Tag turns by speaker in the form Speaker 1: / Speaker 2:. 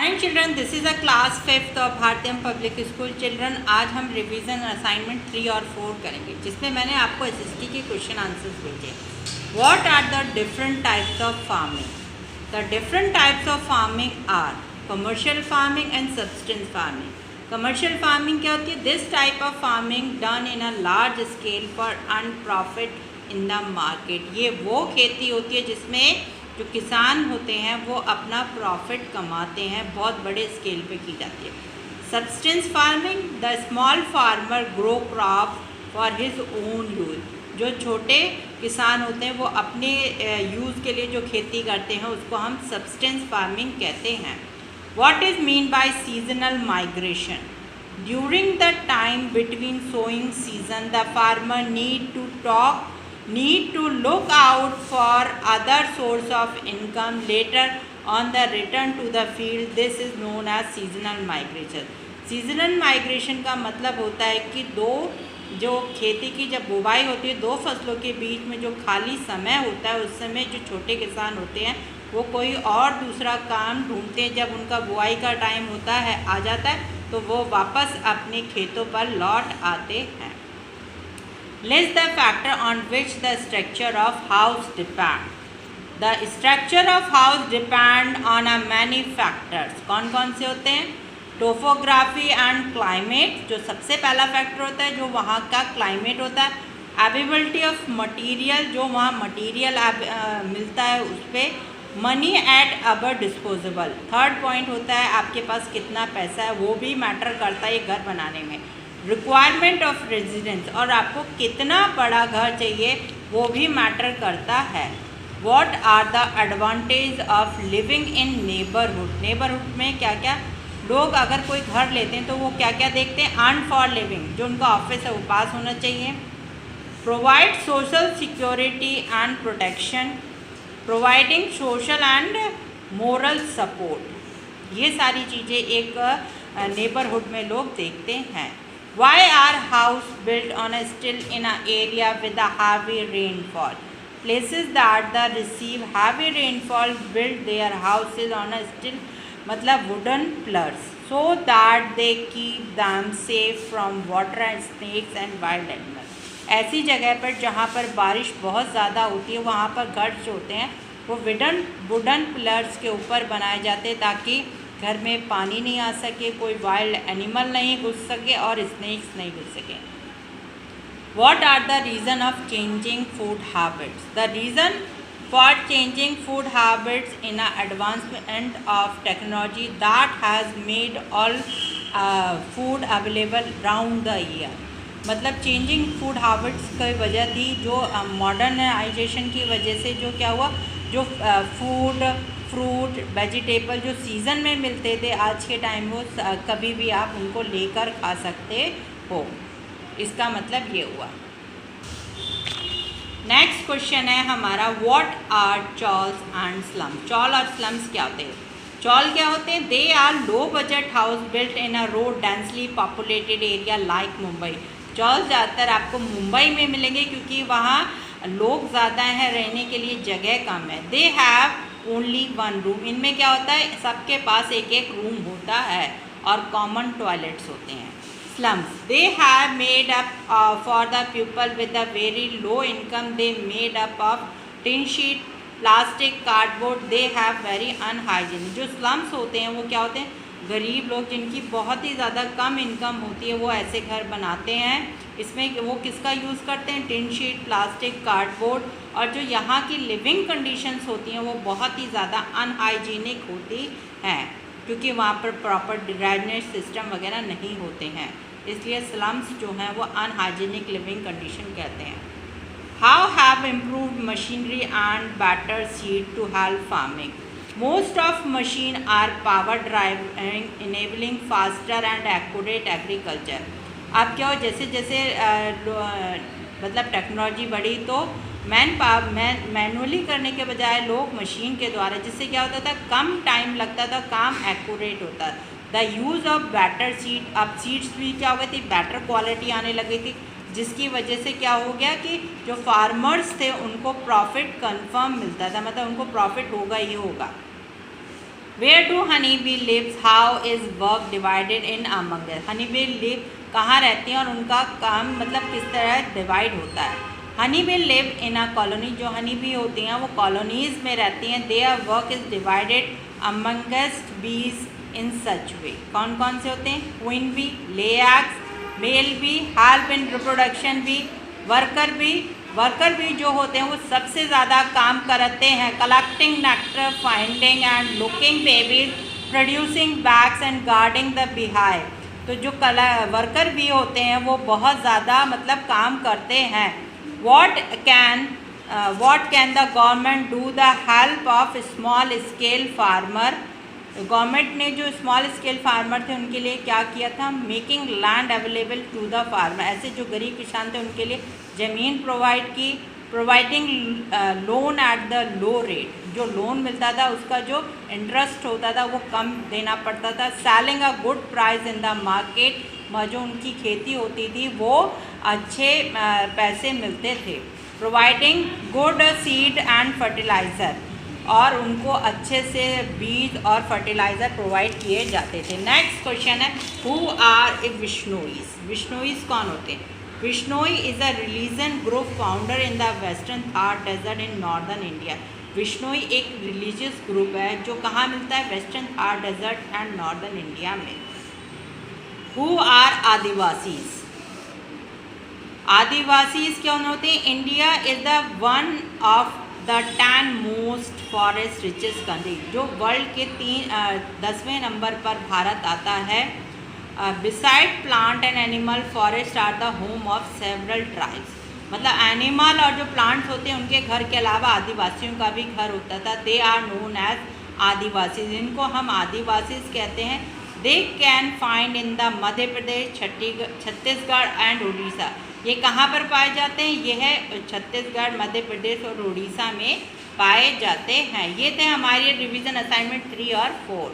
Speaker 1: Morning children, this is a class 5th of भारतीय public school. Children, आज हम revision assignment 3 और 4 करेंगे, जिसमें मैंने आपको एसएसटी के क्वेश्चन आंसर्स भेजे। What are the different types of farming? The different types of farming are commercial farming and subsistence farming. Commercial farming क्या होती है? This type of farming done in a large scale for earn profit in the market. ये वो खेती होती है जिसमें जो किसान होते हैं वो अपना प्रॉफिट कमाते हैं, बहुत बड़े स्केल पे की जाती है। Substance farming, the small farmer grow crop for his own use. जो छोटे किसान होते हैं वो अपने यूज़ के लिए जो खेती करते हैं उसको हम सब्सटेंस फार्मिंग कहते हैं। What is mean by seasonal migration? During the time between sowing season the farmer need to look out for other source of income later on the return to the field. This is known as seasonal migration. seasonal migration का मतलब होता है कि जो खेती की जब बुवाई होती है, दो फसलों के बीच में जो खाली समय होता है उस समय जो छोटे किसान होते हैं वो कोई और दूसरा काम ढूंढते हैं। जब उनका बुआई का टाइम होता है आ जाता है तो वो वापस अपने खेतों पर लौट आते हैं। List the factor on which the structure of house depend. The structure of house depend on a many factors. कौन कौन से होते हैं? टोपोग्राफी एंड क्लाइमेट, जो सबसे पहला फैक्टर होता है, जो वहाँ का क्लाइमेट होता है। अवेलेबिलिटी ऑफ मटेरियल, जो वहाँ मटेरियल मिलता है उस पर। Money at our disposable. Third point होता है आपके पास कितना पैसा है, वो भी मैटर करता है घर बनाने में। रिक्वायरमेंट ऑफ रेजिडेंस, और आपको कितना बड़ा घर चाहिए वो भी मैटर करता है। What are the advantage of living in neighbourhood? Neighbourhood में क्या क्या लोग अगर कोई घर लेते हैं तो वो क्या क्या देखते हैं? अर्न फॉर लिविंग, जो उनका ऑफिस है वो पास होना चाहिए। Provide social security and protection, providing social and moral support. ये सारी चीज़ें एक नेबरहुड में लोग देखते हैं। Why are house built on a still in an area with a heavy rainfall? Places that receive heavy rainfall build their houses on a still, मतलब wooden pillars, so that they keep them safe from water and snakes and wild animals. ऐसी जगह पर जहाँ पर बारिश बहुत ज़्यादा होती है वहाँ पर घर जो होते हैं वो वुडन पिलर्स के ऊपर बनाए जाते हैं ताकि घर में पानी नहीं आ सके, कोई वाइल्ड एनिमल नहीं घुस सके और स्नेक्स नहीं घुस सके। What are the reason of changing food habits? The reason for changing food habits in an advancement of technology that has made all food available round the year. मतलब changing food habits की वजह थी, जो modernisation की वजह से जो क्या हुआ, जो फूड फ्रूट वेजिटेबल जो सीज़न में मिलते थे आज के टाइम वो कभी भी आप उनको लेकर खा सकते हो। इसका मतलब ये हुआ। नेक्स्ट क्वेश्चन है हमारा, what are chawls and slums? Chawl और स्लम्स क्या होते हैं? चॉल क्या होते हैं? They are low budget house built in a road densely populated area like Mumbai. Chawl ज़्यादातर आपको मुंबई में मिलेंगे क्योंकि वहाँ लोग ज़्यादा हैं, रहने के लिए जगह कम है। They have only one room. इनमें क्या होता है, सबके पास एक एक रूम होता है और कॉमन टॉयलेट्स होते हैं। Slums, they have made up for the people with a very low income, they made up of tin sheet plastic cardboard, they have very unhygienic. जो स्लम्स होते हैं वो क्या होते हैं? गरीब लोग जिनकी बहुत ही ज़्यादा कम इनकम होती है वो ऐसे घर बनाते हैं। इसमें वो किसका यूज़ करते हैं? Tin sheet, plastic, cardboard. और जो यहाँ की लिविंग कंडीशंस होती हैं वो बहुत ही ज़्यादा अनहाइजीनिक होती हैं क्योंकि वहाँ पर प्रॉपर ड्रेनेज सिस्टम वगैरह नहीं होते हैं, इसलिए स्लम्स जो हैं वो अनहाइजीनिक लिविंग कंडीशन कहते हैं। How have improved machinery and better seed to help farming? Most of machine are power driven, enabling faster and accurate agriculture. अब क्या हो, जैसे जैसे मतलब टेक्नोलॉजी बढ़ी तो मैनुअली करने के बजाय लोग मशीन के द्वारा, जिससे क्या होता था, कम टाइम लगता था, काम एक्यूरेट होता। The use of better seed, अब सीड्स भी क्या हो गई थी, बेटर क्वालिटी आने लगी थी, जिसकी वजह से क्या हो गया कि जो फार्मर्स थे उनको प्रॉफिट कंफर्म मिलता था, मतलब उनको प्रॉफिट होगा ही होगा। Where do honey bee lives, how is work divided in among them. Honey bee live कहाँ रहती हैं और उनका काम मतलब किस तरह डिवाइड होता है। Honey bee live in a colony, जो हनी बी होती हैं वो कॉलोनीज़ में रहती हैं। Their work is divided amongst bees in such way. कौन कौन से होते हैं? Queen bee lay eggs, male bee help in reproduction bee, worker bee. Worker bee जो होते हैं वो सबसे ज़्यादा काम करते हैं collecting nectar, finding and looking babies, producing bags and guarding the beehive. तो जो वर्कर बी होते हैं वो बहुत ज़्यादा मतलब काम करते हैं। what can the government do the help of small scale farmer। Government ने जो स्मॉल स्केल फार्मर थे उनके लिए क्या किया था? Making land available to the farmer. ऐसे जो गरीब किसान थे उनके लिए ज़मीन प्रोवाइड की। Providing loan at the low rate, जो लोन मिलता था उसका जो इंटरेस्ट होता था वो कम देना पड़ता था। Selling a good price in the market, जो उनकी खेती होती थी वो अच्छे पैसे मिलते थे। Providing good seed and fertiliser, और उनको अच्छे से बीज और फर्टिलाइज़र प्रोवाइड किए जाते थे। नेक्स्ट क्वेश्चन है who are a Bishnois. Bishnois कौन होते हैं? Bishnoi is a religion group founder in the western Thar desert in northern India. Bishnoi एक रिलीजियस ग्रुप है जो कहाँ मिलता है? Western Thar desert and northern India में। Who are Adivasis. आदिवासीज कौन होते हैं? India is the one of the 10 most forest richest country, जो वर्ल्ड के 10वें नंबर पर भारत आता है। Beside plant and animal, forest are the home of several tribes. मतलब एनिमल और जो प्लांट्स होते हैं उनके घर के अलावा आदिवासियों का भी घर होता था। They are known as Adivasis, इनको हम आदिवासीज कहते हैं। They can find in the Madhya Pradesh, Chhattisgarh and Orissa. ये कहाँ पर पाए जाते हैं? ये है छत्तीसगढ़, मध्य प्रदेश और उड़ीसा में पाए जाते हैं। ये थे हमारे रिवीजन असाइनमेंट 3 और 4।